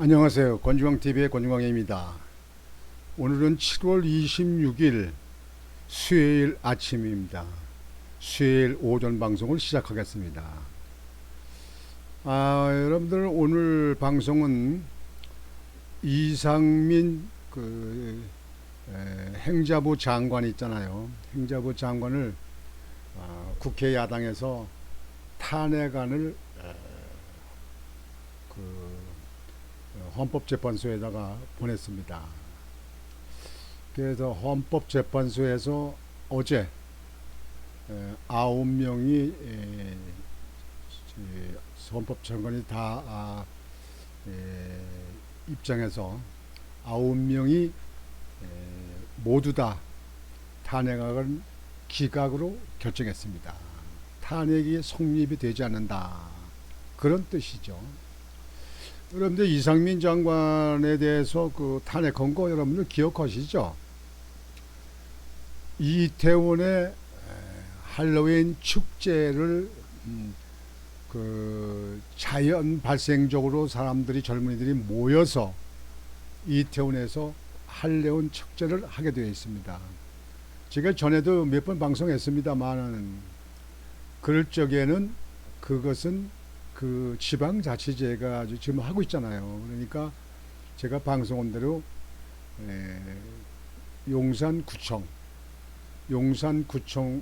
안녕하세요. 권중광TV의 권중광입니다. 오늘은 7월 26일 수요일 아침입니다. 수요일 오전 방송을 시작하겠습니다. 여러분들 오늘 방송은 이상민 행자부 장관 있잖아요. 행자부 장관을 국회 야당에서 탄핵안을 헌법재판소에다가 보냈습니다. 그래서 헌법재판소에서 어제 9명이 헌법장관이 다 입장해서 9명이 모두 다 탄핵안을 기각으로 결정했습니다. 탄핵이 성립이 되지 않는다, 그런 뜻이죠. 여러분들 이상민 장관에 대해서 그 탄핵한 거 여러분들 기억하시죠? 이태원의 할로윈 축제를 그 자연 발생적으로 사람들이, 젊은이들이 모여서 이태원에서 할로윈 축제를 하게 되어 있습니다. 제가 전에도 몇 번 방송했습니다만, 그럴 적에는 그것은 그 지방자치제가 지금 하고 있잖아요. 그러니까 제가 방송한 대로 용산구청,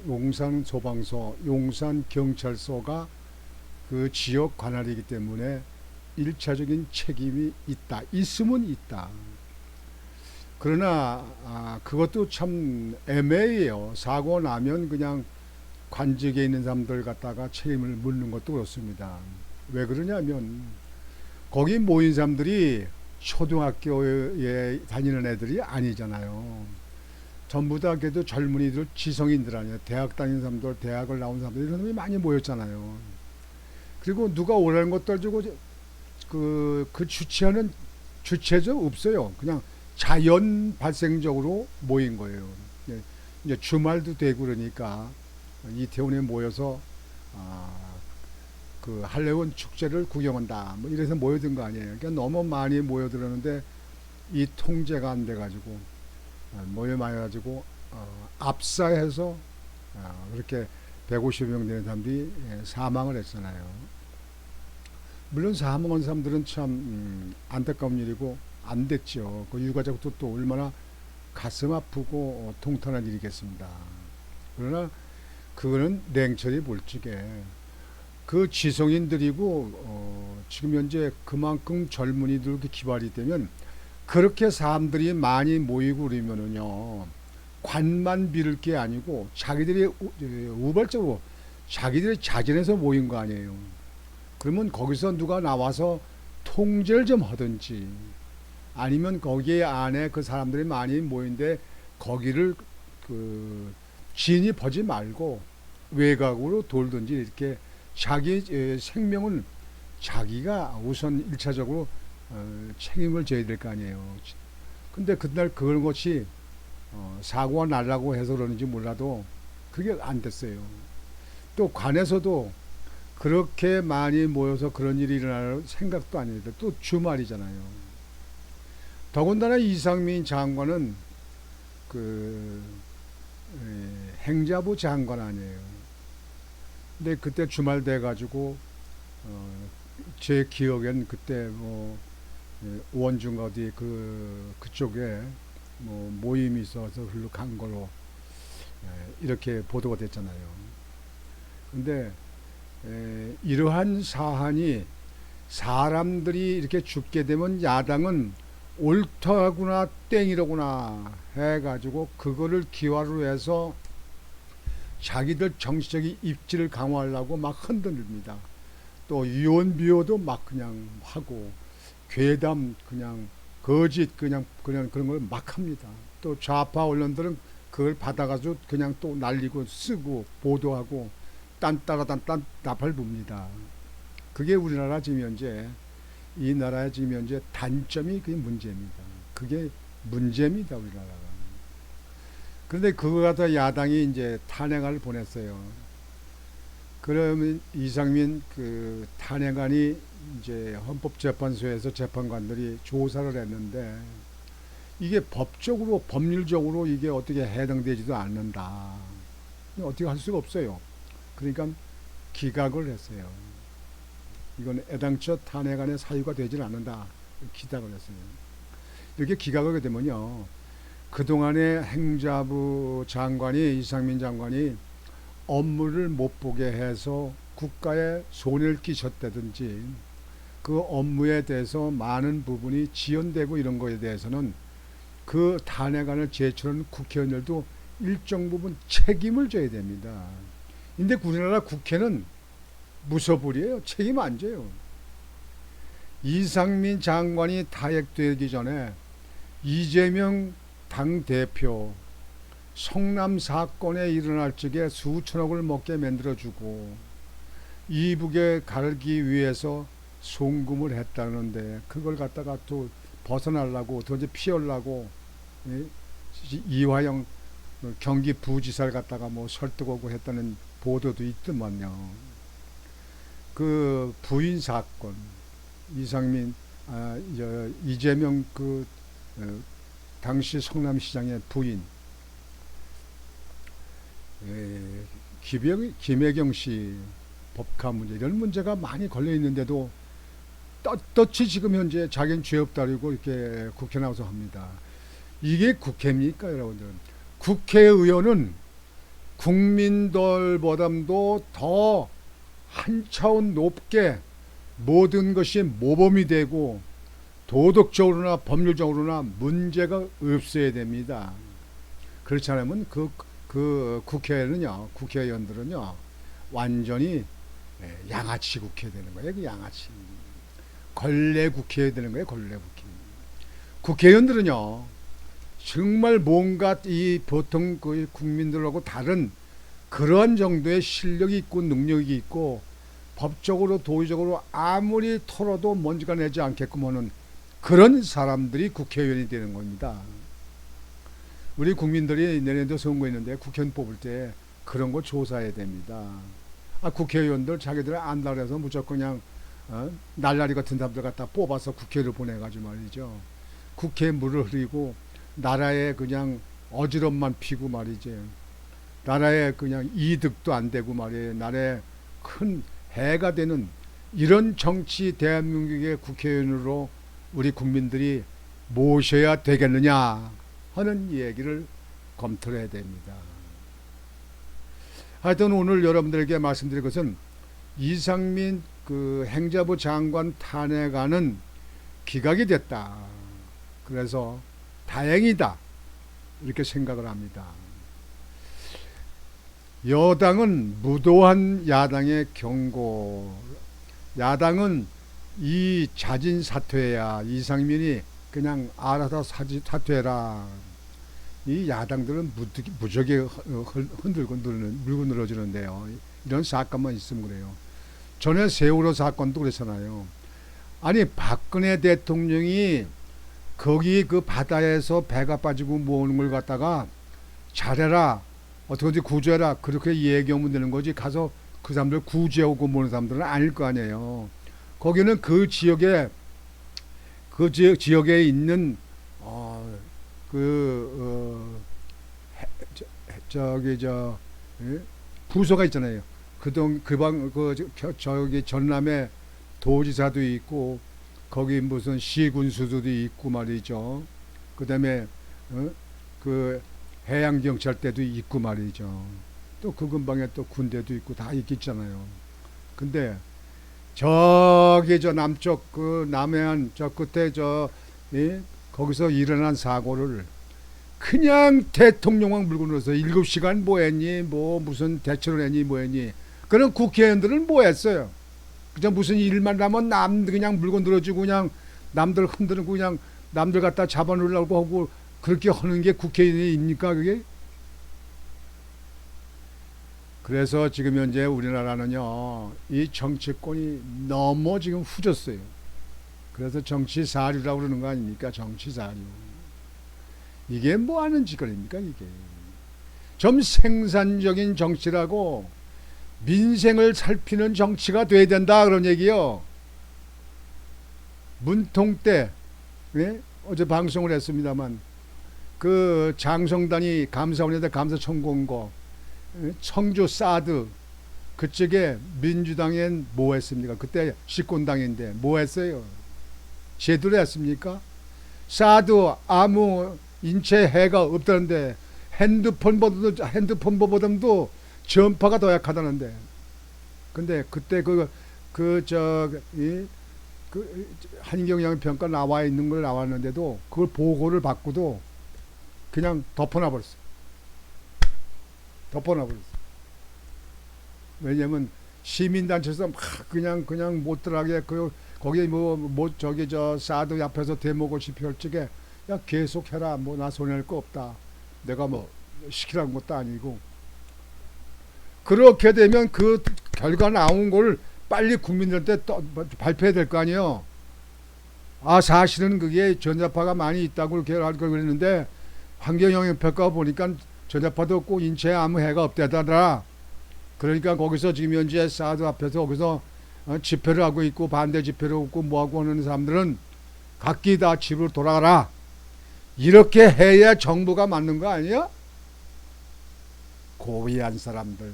용산소방서, 용산경찰서가 그 지역 관할이기 때문에 일차적인 책임이 있으면 있다. 그러나 그것도 참 애매해요. 사고 나면 그냥 관직에 있는 사람들 갖다가 책임을 묻는 것도 그렇습니다. 왜 그러냐면 거기 모인 사람들이 초등학교에 다니는 애들이 아니잖아요. 전부 다 그래도 젊은이들, 지성인들 아니에요. 대학 다니는 사람들, 대학을 나온 사람들, 이런 사람이 많이 모였잖아요. 그리고 누가 오라는 것도 알고 그 주최하는 주체적 없어요. 그냥 자연 발생적으로 모인 거예요. 이제 주말도 되고 그러니까 이태원에 모여서 그 할로윈 축제를 구경한다, 뭐 이래서 모여든 거 아니에요. 그러니까 너무 많이 모여들었는데 이 통제가 안 돼가지고 모여가지고 압사해서 그렇게 150명 되는 사람들이 사망을 했잖아요. 물론 사망한 사람들은 참 안타까운 일이고 안 됐죠. 그 유가족도 또 얼마나 가슴 아프고 통탄한 일이겠습니다. 그러나 그거는 냉철히 볼 적에 그 지성인들이고 지금 현재 그만큼 젊은이들 기발이 되면, 그렇게 사람들이 많이 모이고 그러면은요, 관만 빌을 게 아니고 자기들이 우발적으로 자기들이 자진해서 모인 거 아니에요. 그러면 거기서 누가 나와서 통제를 좀 하든지, 아니면 거기에 안에 그 사람들이 많이 모인데 거기를 그 진입하지 말고 외곽으로 돌든지, 이렇게 자기 생명은 자기가 우선 일차적으로 책임을 져야 될 거 아니에요. 근데 그날 그런 것이 사고가 날라고 해서 그러는지 몰라도 그게 안 됐어요. 또 관에서도 그렇게 많이 모여서 그런 일이 일어날 생각도 안 했는데, 또 주말이잖아요. 더군다나 이상민 장관은 그 행자부 장관 아니에요. 근데 그때 주말 돼가지고 제 기억엔 그때 뭐 원중 어디 그쪽에 뭐 모임이 있어서 흘러 간 걸로 이렇게 보도가 됐잖아요. 근데 이러한 사안이, 사람들이 이렇게 죽게 되면 야당은 옳다구나 땡이라구나 해가지고 그거를 기화로 해서 자기들 정치적인 입지를 강화하려고 막 흔들립니다. 또 유언비어도 막 그냥 하고, 괴담, 그냥 거짓, 그냥 그런 걸 막 합니다. 또 좌파 언론들은 그걸 받아가지고 그냥 또 날리고 쓰고 보도하고 딴따라딴 나팔 붑니다. 그게 우리나라 지금 현재, 이 나라의 지금 현재 단점이 그게 문제입니다. 그게 문제입니다, 우리나라가. 그런데 그거 갖다 야당이 이제 탄핵안을 보냈어요. 그러면 이상민 그 탄핵안이 이제 헌법재판소에서 재판관들이 조사를 했는데 이게 법적으로 법률적으로 이게 어떻게 해당되지도 않는다. 어떻게 할 수가 없어요. 그러니까 기각을 했어요. 이건 애당초 탄핵안의 사유가 되질 않는다. 기각을 했어요. 이렇게 기각하게 되면요, 그동안에 행자부 장관이, 이상민 장관이 업무를 못 보게 해서 국가에 손해를 끼쳤다든지 그 업무에 대해서 많은 부분이 지연되고 이런 거에 대해서는 그 탄핵안을 제출한 국회의원들도 일정 부분 책임을 져야 됩니다. 근데 우리나라 국회는 무소불위예요. 책임 안 져요. 이상민 장관이 타핵되기 전에 이재명 당대표 성남 사건에 일어날 적에 수천억을 먹게 만들어주고 이북에 갈기 위해서 송금을 했다는데 그걸 갖다가 또 벗어나려고 또 이제 피하려고 이화영 경기 부지사를 갖다가 뭐 설득하고 했다는 보도도 있더만요. 그 부인 사건, 이상민, 이재명 당시 성남시장의 부인, 김혜경 씨 법카 문제 이런 문제가 많이 걸려 있는데도 떳떳이 지금 현재 자기는 죄 없다고 이렇게 국회 나와서 합니다. 이게 국회입니까, 여러분들? 국회의원은 국민들보다도 더 한 차원 높게 모든 것이 모범이 되고 도덕적으로나 법률적으로나 문제가 없어야 됩니다. 그렇지 않으면 국회의원들은요, 완전히 양아치 국회 되는 거예요. 그 양아치. 걸레 국회 되는 거예요. 걸레 국회. 국회의원들은요, 정말 뭔가 이 보통 그 국민들하고 다른 그러한 정도의 실력이 있고 능력이 있고 법적으로 도의적으로 아무리 털어도 먼지가 내지 않게끔 하는 그런 사람들이 국회의원이 되는 겁니다. 우리 국민들이 내년도 선거 있는데 국회의원 뽑을 때 그런 거 조사해야 됩니다. 국회의원들 자기들 안다 그래서 무조건 그냥 날라리 같은 사람들 갖다 뽑아서 국회를 보내가지고 말이죠. 국회에 물을 흐리고 나라에 그냥 어지럼만 피고 말이지. 나라에 그냥 이득도 안 되고 말이에요. 나라에 큰 해가 되는 이런 정치 대한민국의 국회의원으로 우리 국민들이 모셔야 되겠느냐 하는 얘기를 검토를 해야 됩니다. 하여튼 오늘 여러분들에게 말씀드릴 것은 이상민 행자부 장관 탄핵안은 기각이 됐다. 그래서 다행이다. 이렇게 생각을 합니다. 여당은 무도한 야당의 경고. 야당은 이 자진 사퇴야. 이상민이 그냥 알아서 사퇴해라. 이 야당들은 무지하게 흔들고 물고 늘어지는데요. 이런 사건만 있으면 그래요. 전에 세월호 사건도 그랬잖아요. 아니 박근혜 대통령이 거기 그 바다에서 배가 빠지고 모으는 걸 갖다가 잘해라, 어떻게든지 구조해라, 그렇게 얘기하면 되는 거지. 가서 그 사람들 구제하고 모는 사람들은 아닐 거 아니에요. 거기는 그 지역에 있는 부서가 있잖아요. 저기 전남에 도지사도 있고 거기 무슨 시군수도 있고 말이죠. 그다음에 그 해양경찰대도 있고 말이죠. 또 그 근방에 또 군대도 있고 다 있겠잖아요. 근데 저기 남쪽 그 남해안 저 끝에 거기서 일어난 사고를 그냥 대통령만 물고 늘어서 7시간 뭐 했니, 뭐 무슨 대처를 했니, 뭐 했니. 그런 국회의원들은 뭐 했어요. 그냥 무슨 일만 나면 남들 그냥 물건 들어주고 그냥 남들 흔들고 그냥 남들 갖다 잡아놓으려고 하고 그렇게 하는 게 국회의원입니까 그게? 그래서 지금 현재 우리나라는요, 이 정치권이 너무 지금 후졌어요. 그래서 정치 사류라고 그러는 거 아닙니까? 정치 사류. 이게 뭐 하는 짓거리입니까 이게? 좀 생산적인 정치라고 민생을 살피는 정치가 돼야 된다 그런 얘기요. 문통 때, 예? 어제 방송을 했습니다만 그 장성단이 감사원에다 감사 청구한 거, 예? 청주 사드 그쪽에 민주당엔 뭐 했습니까? 그때 집권당인데 뭐 했어요? 제대로 했습니까? 사드 아무 인체 해가 없다는데 핸드폰보다도 전파가 더 약하다는데. 근데 그때 한경영 평가 나와 있는 걸 나왔는데도 그걸 보고를 받고도 그냥 덮어놔 버렸어. 덮어놔 버렸어. 왜냐면 시민단체에서 막 그냥 못 들어가게 거기 저기 저 사드 앞에서 대목을 지표할 적에 야 계속 해라 뭐 나 손해낼 거 없다. 내가 뭐 시키라는 것도 아니고. 그렇게 되면 그 결과 나온 걸 빨리 국민들한테 발표해야 될 거 아니에요. 아 사실은 그게 전자파가 많이 있다고 그렇게 할 걸 그랬는데 환경영향평가 보니까 전자파도 없고 인체에 아무 해가 없다더라. 그러니까 거기서 지금 현재 사드 앞에서 거기서 집회를 하고 있고 반대 집회를 하고 뭐하고 하는 사람들은 각기 다 집으로 돌아가라. 이렇게 해야 정부가 맞는 거 아니야? 고위한 사람들.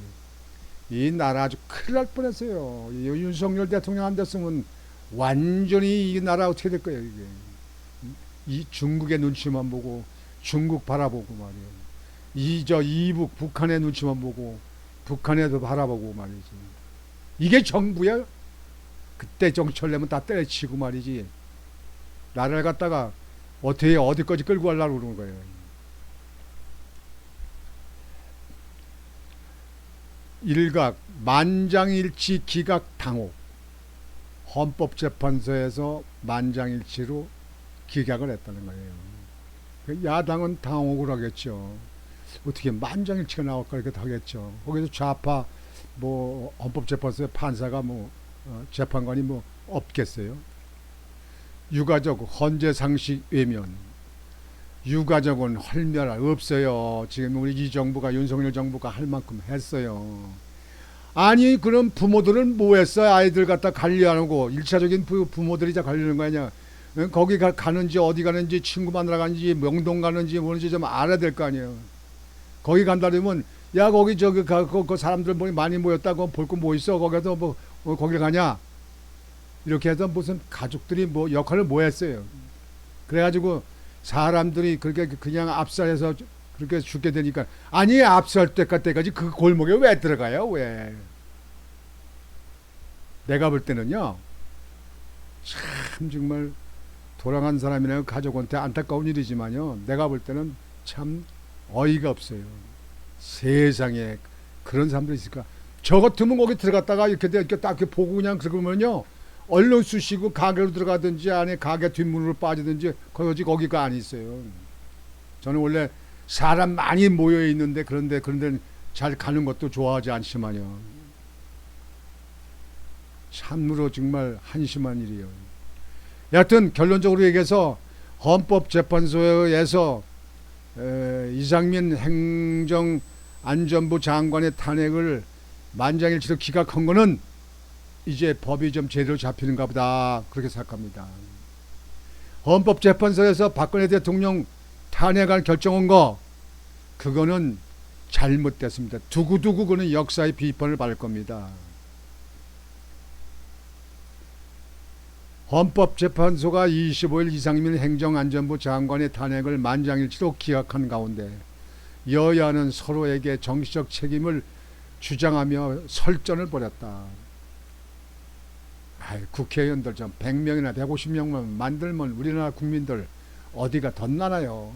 이 나라 아주 큰일 날 뻔했어요. 윤석열 대통령 안 됐으면 완전히 이 나라 어떻게 될 거예요, 이게. 이 중국의 눈치만 보고 중국 바라보고 말이에요. 이북 북한의 눈치만 보고 북한에도 바라보고 말이지. 이게 정부야? 그때 정치를 내면 다 때려치고 말이지. 나라를 갖다가 어떻게 어디까지 끌고 가려고 그러는 거예요. 일각 만장일치 기각 당혹. 헌법재판소에서 만장일치로 기각을 했다는 거예요. 야당은 당혹을 하겠죠. 어떻게 만장일치가 나올까 이렇게 하겠죠. 거기서 좌파 뭐 헌법재판소의 판사가 뭐 재판관이 뭐 없겠어요. 유가족 헌재상식 외면. 유가족은 헐멸할 없어요. 지금 우리 이 정부가 윤석열 정부가 할 만큼 했어요. 아니 그럼 부모들은 뭐 했어요? 아이들 갖다 관리 안 하고 일차적인 부모들이 다 관리하는 거 아니야. 거기 가는지 어디 가는지 친구 만나러 가는지 명동 가는지 뭐는지 좀 알아야 될 거 아니에요. 거기 간다 그러면 야 거기 저기 그 사람들 뭐 많이 모였다고 볼 거 뭐 있어? 거기서 뭐 거길 가냐? 이렇게 해서 무슨 가족들이 뭐 역할을 뭐 했어요. 그래가지고 사람들이 그렇게 그냥 압살해서 그렇게 죽게 되니까 아니 압살 때까지 그 골목에 왜 들어가요? 왜? 내가 볼 때는요 참 정말 돌아간 사람이나 가족한테 안타까운 일이지만요 내가 볼 때는 참 어이가 없어요. 세상에 그런 사람들이 있을까? 저 같으면 거기 들어갔다가 이렇게 딱 이렇게 보고 그냥 그러면요 얼른 쑤시고 가게로 들어가든지 안에 가게 뒷문으로 빠지든지 거기가 안 있어요. 저는 원래 사람 많이 모여 있는데 그런데 잘 가는 것도 좋아하지 않지만요. 참으로 정말 한심한 일이에요. 여하튼 결론적으로 얘기해서 헌법재판소에서 이상민 행정안전부 장관의 탄핵을 만장일치로 기각한 거는 이제 법이 좀 제대로 잡히는가 보다 그렇게 생각합니다. 헌법재판소에서 박근혜 대통령 탄핵을 결정한 거 그거는 잘못됐습니다. 두고두고 그는 역사의 비판을 받을 겁니다. 헌법재판소가 25일 이상민 행정안전부 장관의 탄핵을 만장일치로 기각한 가운데 여야는 서로에게 정치적 책임을 주장하며 설전을 벌였다. 국회의원들 좀 100명이나 150명만 만들면 우리나라 국민들 어디가 덧나나요?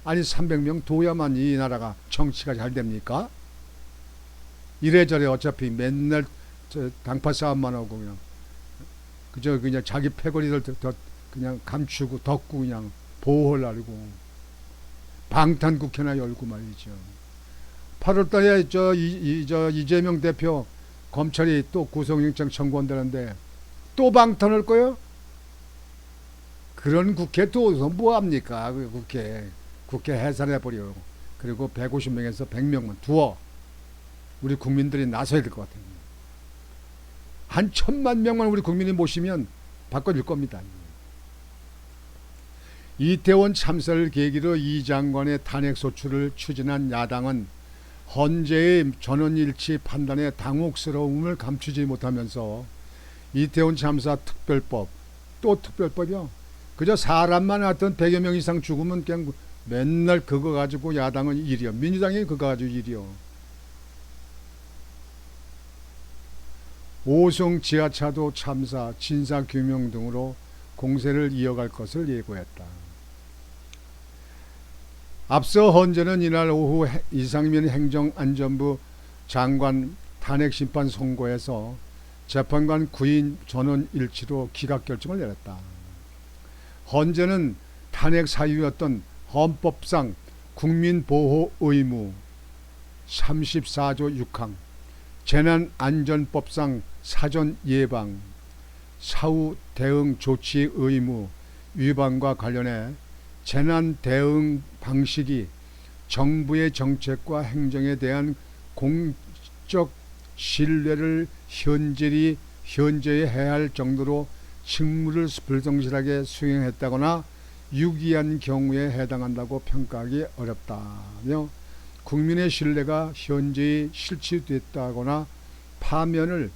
아니 300명 둬야만 이 나라가 정치가 잘 됩니까? 이래저래 어차피 맨날 당파 싸움만 하고 그냥 자기 패거리들 더 그냥 감추고 덮고 그냥 보호하려고 방탄국회나 열고 말이죠. 8월달에 저 이재명 대표 검찰이 또 구속영장 청구한다는데 또 방탄할 거요? 그런 국회 또 뭐합니까? 국회 해산해버려. 그리고 150명에서 100명만 두어. 우리 국민들이 나서야 될 것 같아요. 한 1000만 명만 우리 국민이 모시면 바꿔줄 겁니다. 이태원 참사를 계기로 이 장관의 탄핵 소추를 추진한 야당은 헌재의 전원일치 판단에 당혹스러움을 감추지 못하면서 이태원 참사 특별법, 또 특별법이요. 그저 사람만 하여튼 100여 명 이상 죽으면 그냥 맨날 그거 가지고 야당은 일이요. 민주당이 그거 가지고 일이요. 오송 지하차도 참사 진상규명 등으로 공세를 이어갈 것을 예고했다. 앞서 헌재는 이날 오후 이상민 행정안전부 장관 탄핵심판 선고에서 재판관 9인 전원 일치로 기각 결정을 내렸다. 헌재는 탄핵 사유였던 헌법상 국민보호 의무 34조 6항, 재난안전법상 사전 예방, 사후 대응 조치 의무 위반과 관련해 재난 대응 방식이 정부의 정책과 행정에 대한 공적 신뢰를 현저히 해할 정도로 직무를 불성실하게 수행했다거나 유기한 경우에 해당한다고 평가하기 어렵다며 국민의 신뢰가 현저히 실추됐다거나 파면을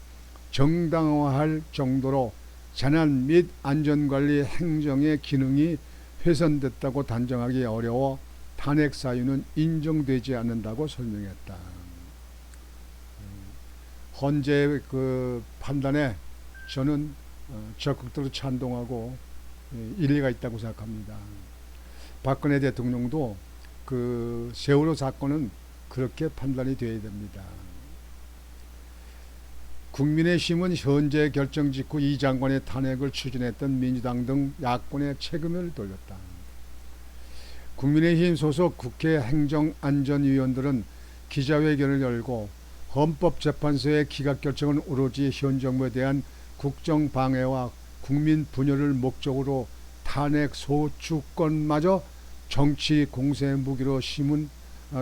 정당화할 정도로 재난 및 안전관리 행정의 기능이 훼손됐다고 단정하기 어려워 탄핵 사유는 인정되지 않는다고 설명했다. 헌재의 그 판단에 저는 적극적으로 찬동하고 일리가 있다고 생각합니다. 박근혜 대통령도 그 세월호 사건은 그렇게 판단이 되어야 됩니다. 국민의힘은 현재 결정 직후 이 장관의 탄핵을 추진했던 민주당 등 야권의 책임을 돌렸다. 국민의힘 소속 국회 행정안전위원들은 기자회견을 열고 헌법재판소의 기각 결정은 오로지 현 정부에 대한 국정방해와 국민 분열을 목적으로 탄핵 소추권마저 정치 공세 무기로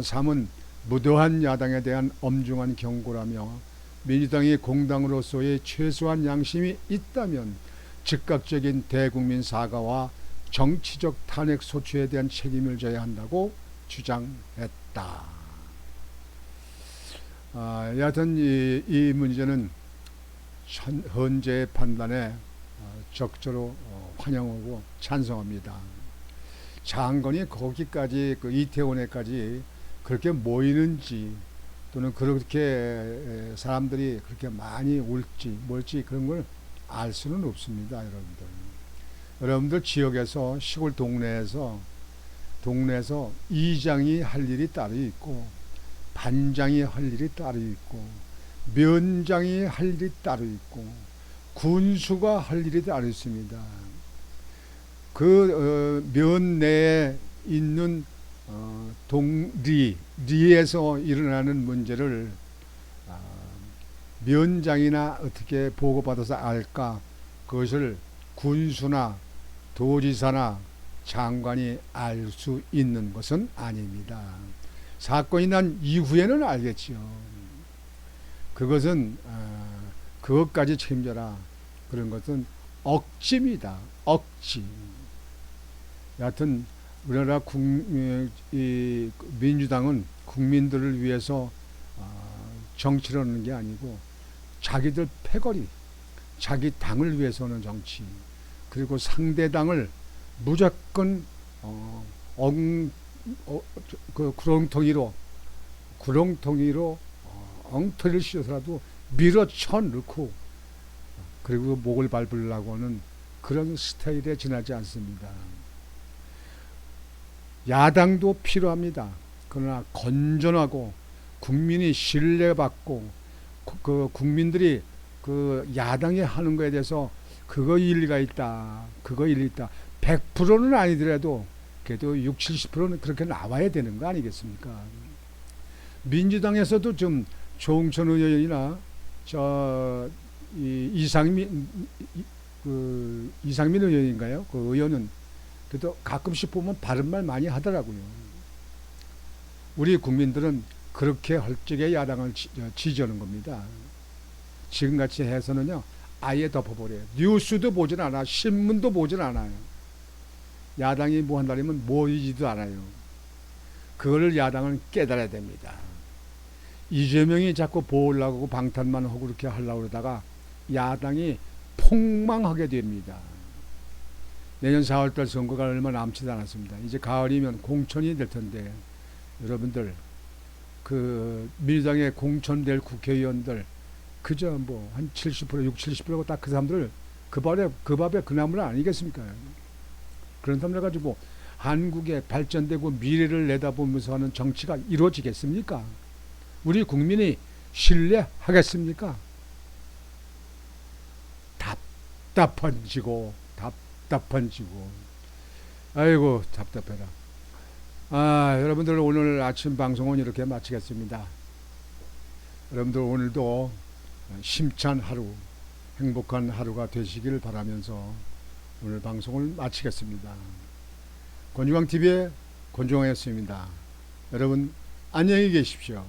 삼은 무도한 야당에 대한 엄중한 경고라며 민주당이 공당으로서의 최소한 양심이 있다면 즉각적인 대국민 사과와 정치적 탄핵 소추에 대한 책임을 져야 한다고 주장했다. 여하튼 이 문제는 헌재의 판단에 적절히 환영하고 찬성합니다. 장관이 거기까지 그 이태원에까지 그렇게 모이는지 또는 그렇게 사람들이 그렇게 많이 올지 뭘지 그런 걸 알 수는 없습니다. 여러분들 지역에서 시골 동네에서 이장이 할 일이 따로 있고 반장이 할 일이 따로 있고 면장이 할 일이 따로 있고 군수가 할 일이 따로 있습니다. 그 면 내에 있는 리에서 일어나는 문제를 면장이나 어떻게 보고받아서 알까? 그것을 군수나 도지사나 장관이 알 수 있는 것은 아닙니다. 사건이 난 이후에는 알겠지요. 그것은 그것까지 책임져라. 그런 것은 억지입니다. 억지. 여하튼 우리나라 민주당은 국민들을 위해서 정치를 하는 게 아니고 자기들 패거리, 자기 당을 위해서 하는 정치, 그리고 상대당을 무조건 구렁텅이로 엉터리를 씌워서라도 밀어쳐 넣고 그리고 목을 밟으려고 하는 그런 스타일에 지나지 않습니다. 야당도 필요합니다. 그러나 건전하고 국민이 신뢰받고 그 국민들이 그 야당이 하는 거에 대해서 그거 일리가 있다. 100%는 아니더라도 그래도 60, 70%는 그렇게 나와야 되는 거 아니겠습니까? 민주당에서도 좀 조응천 의원이나 이상민 의원인가요? 그 의원은 그래도 가끔씩 보면 바른 말 많이 하더라고요. 우리 국민들은 그렇게 헐적의 야당을 지지하는 겁니다. 지금같이 해서는요 아예 덮어버려요. 뉴스도 보진 않아. 신문도 보진 않아요. 야당이 뭐 한다면 모이지도 않아요. 그거를 야당은 깨달아야 됩니다. 이재명이 자꾸 보호하고 방탄만 하고 그렇게 하려고 그러다가 야당이 폭망하게 됩니다. 내년 4월달 선거가 얼마 남지도 않았습니다. 이제 가을이면 공천이 될 텐데 여러분들 그 민주당의 공천될 국회의원들 그저 뭐 한 70% 60, 70%고 딱 그 사람들 그 밥에 그 나물 아니겠습니까? 그런 사람들 가지고 한국의 발전되고 미래를 내다보면서 하는 정치가 이루어지겠습니까? 우리 국민이 신뢰하겠습니까? 답답한 지고 아이고 답답해라. 여러분들 오늘 아침 방송은 이렇게 마치겠습니다. 여러분들 오늘도 심찬 하루, 행복한 하루가 되시길 바라면서 오늘 방송을 마치겠습니다. 권중광TV의 권중광이었습니다. 여러분 안녕히 계십시오.